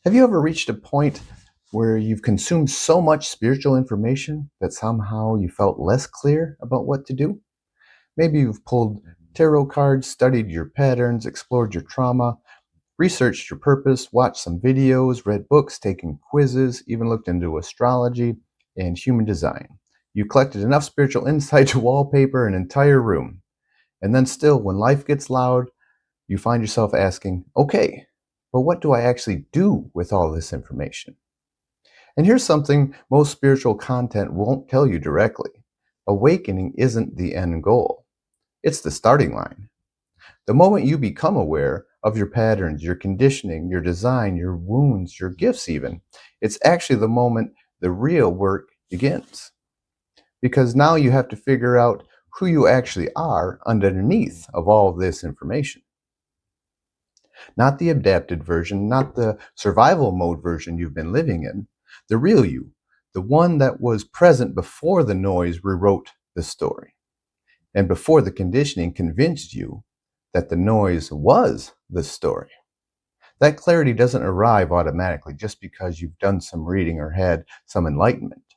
Have you ever reached a point where you've consumed so much spiritual information that somehow you felt less clear about what to do? Maybe you've pulled tarot cards, studied your patterns, explored your trauma, researched your purpose, watched some videos, read books, taken quizzes, even looked into astrology and human design. You collected enough spiritual insight to wallpaper an entire room. And then still, when life gets loud, you find yourself asking, okay, but what do I actually do with all this information? And here's something most spiritual content won't tell you directly. Awakening isn't the end goal. It's the starting line. The moment you become aware of your patterns, your conditioning, your design, your wounds, your gifts even, it's actually the moment the real work begins. Because now you have to figure out who you actually are underneath of all this information. Not the adapted version, not the survival mode version you've been living in, the real you, the one that was present before the noise rewrote the story, and before the conditioning convinced you that the noise was the story. That clarity doesn't arrive automatically just because you've done some reading or had some enlightenment.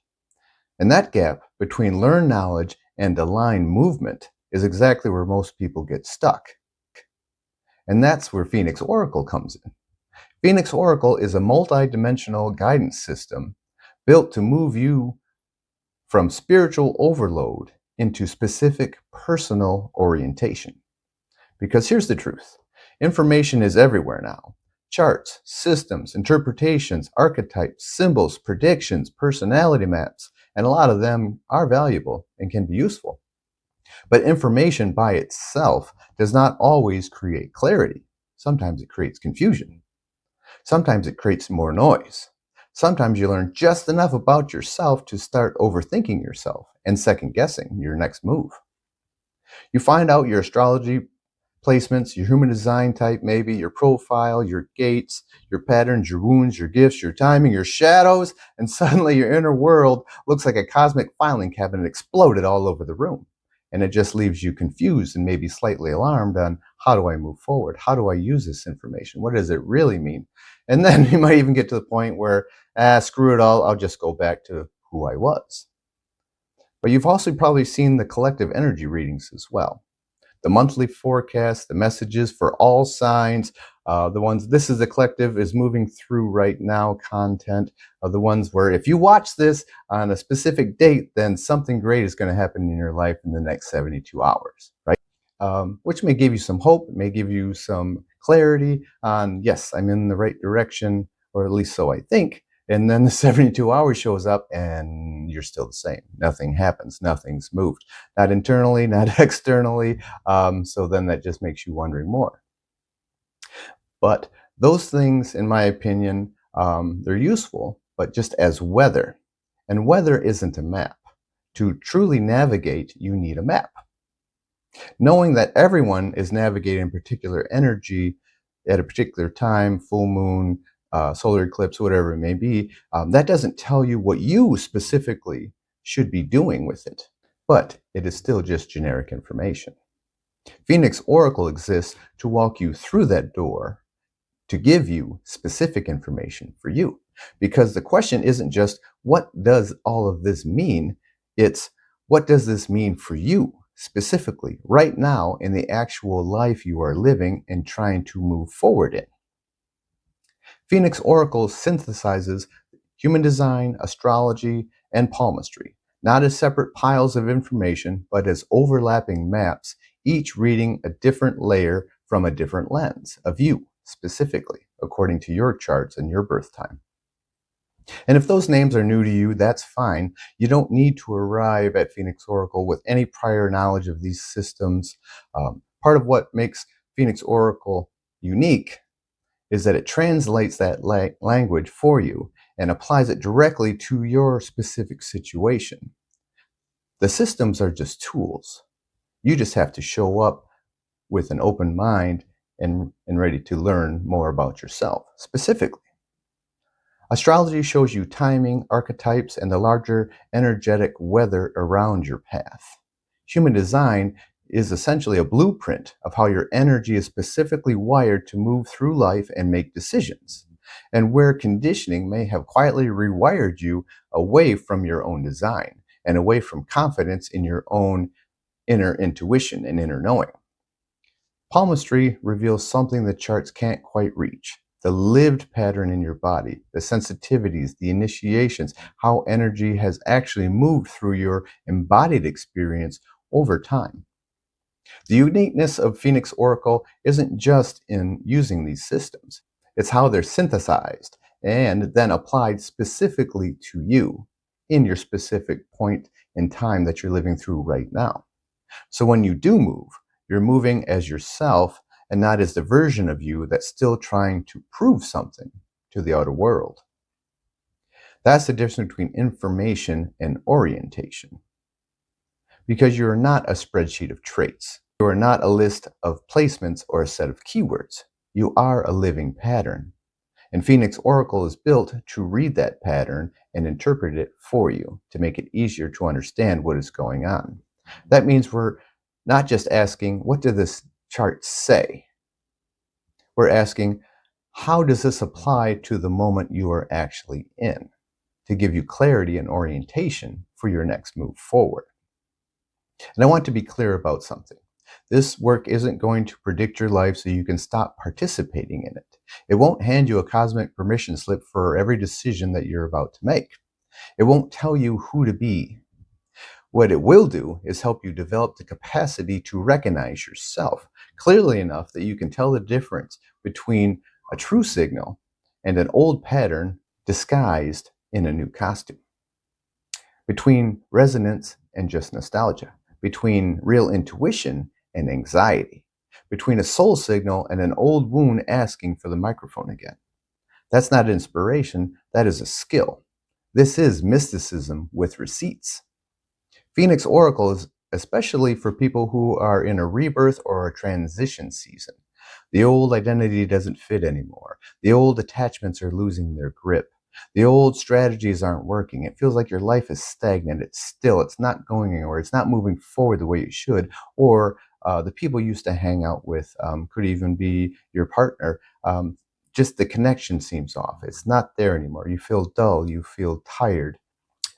And that gap between learned knowledge and aligned movement is exactly where most people get stuck. And that's where Phoenix Oracle comes in. Phoenix Oracle is a multi-dimensional guidance system built to move you from spiritual overload into specific personal orientation. Because here's the truth. Information is everywhere now. Charts, systems, interpretations, archetypes, symbols, predictions, personality maps, and a lot of them are valuable and can be useful. But information by itself does not always create clarity. Sometimes it creates confusion. Sometimes it creates more noise. Sometimes you learn just enough about yourself to start overthinking yourself and second guessing your next move. You find out your astrology placements, your human design type, maybe your profile, your gates, your patterns, your wounds, your gifts, your timing, your shadows, and suddenly your inner world looks like a cosmic filing cabinet exploded all over the room. And it just leaves you confused and maybe slightly alarmed on how do I move forward? How do I use this information? What does it really mean? And then you might even get to the point where, screw it all, I'll just go back to who I was. But you've also probably seen the collective energy readings as well. The monthly forecast, the messages for all signs, the ones, this is the collective is moving through right now, content of the ones where if you watch this on a specific date, then something great is going to happen in your life in the next 72 hours, right? Which may give you some hope, may give you some clarity on, yes, I'm in the right direction, or at least so I think. And then the 72 hours shows up and you're still the same. Nothing happens. Nothing's moved. Not internally, not externally. So then that just makes you wondering more. But those things, in my opinion, they're useful, but just as weather. And weather isn't a map. To truly navigate, you need a map. Knowing that everyone is navigating particular energy at a particular time, full moon, solar eclipse, whatever it may be, that doesn't tell you what you specifically should be doing with it, but it is still just generic information. Phoenix Oracle exists to walk you through that door, to give you specific information for you. Because the question isn't just, what does all of this mean? It's, what does this mean for you? Specifically, right now in the actual life you are living and trying to move forward in. Phoenix Oracle synthesizes human design, astrology, and palmistry, not as separate piles of information, but as overlapping maps, each reading a different layer from a different lens, a view, specifically, according to your charts and your birth time. And if those names are new to you, that's fine. You don't need to arrive at Phoenix Oracle with any prior knowledge of these systems. Part of what makes Phoenix Oracle unique is that it translates that language for you and applies it directly to your specific situation. The systems are just tools. You just have to show up with an open mind and ready to learn more about yourself, specifically. Astrology shows you timing, archetypes, and the larger energetic weather around your path. Human design is essentially a blueprint of how your energy is specifically wired to move through life and make decisions. and where conditioning may have quietly rewired you away from your own design and away from confidence in your own inner intuition and inner knowing. Palmistry reveals something the charts can't quite reach: the lived pattern in your body, the sensitivities, the initiations, how energy has actually moved through your embodied experience over time. The uniqueness of Phoenix Oracle isn't just in using these systems, it's how they're synthesized and then applied specifically to you in your specific point in time that you're living through right now. So when you do move, you're moving as yourself and not as the version of you that's still trying to prove something to the outer world. That's the difference between information and orientation. Because you are not a spreadsheet of traits. You are not a list of placements or a set of keywords. You are a living pattern. And Phoenix Oracle is built to read that pattern and interpret it for you to make it easier to understand what is going on. That means we're not just asking, what does this chart say? We're asking, how does this apply to the moment you are actually in, to give you clarity and orientation for your next move forward. And I want to be clear about something. This work isn't going to predict your life so you can stop participating in it. It won't hand you a cosmic permission slip for every decision that you're about to make. It won't tell you who to be. What it will do is help you develop the capacity to recognize yourself clearly enough that you can tell the difference between a true signal and an old pattern disguised in a new costume, between resonance and just nostalgia, between real intuition and anxiety, between a soul signal and an old wound asking for the microphone again. That's not inspiration, that is a skill. This is mysticism with receipts. Phoenix Oracle is especially for people who are in a rebirth or a transition season. The old identity doesn't fit anymore. The old attachments are losing their grip. The old strategies aren't working. It feels like your life is stagnant. It's still, it's not going anywhere. It's not moving forward the way it should. Or the people you used to hang out with could even be your partner. Just the connection seems off. It's not there anymore. You feel dull. You feel tired.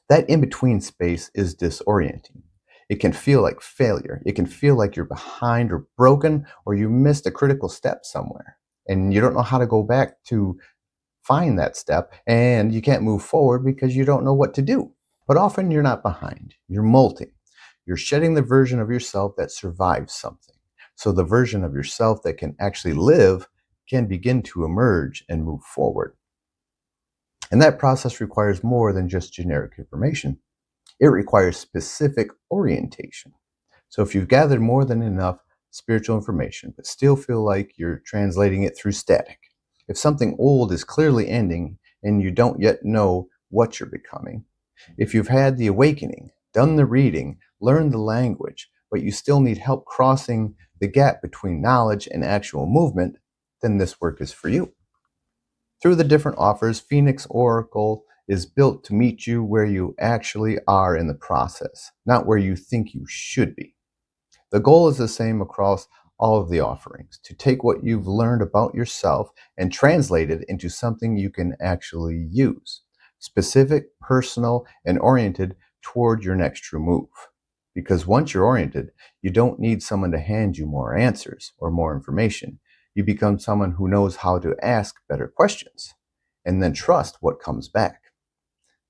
That in-between space is disorienting. It can feel like failure. It can feel like you're behind or broken, or you missed a critical step somewhere. And you don't know how to go back to find that step, and you can't move forward because you don't know what to do. But often you're not behind. You're molting. You're shedding the version of yourself that survives something. So the version of yourself that can actually live can begin to emerge and move forward. And that process requires more than just generic information. It requires specific orientation. So if you've gathered more than enough spiritual information, but still feel like you're translating it through static, if something old is clearly ending and you don't yet know what you're becoming, if you've had the awakening, done the reading, learned the language, but you still need help crossing the gap between knowledge and actual movement, then this work is for you. Through the different offers, Phoenix Oracle is built to meet you where you actually are in the process, not where you think you should be. The goal is the same across all of the offerings: to take what you've learned about yourself and translate it into something you can actually use, specific, personal, and oriented toward your next true move. Because once you're oriented, you don't need someone to hand you more answers or more information. You become someone who knows how to ask better questions and then trust what comes back.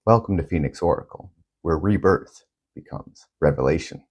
Welcome to Phoenix Oracle, where rebirth becomes revelation.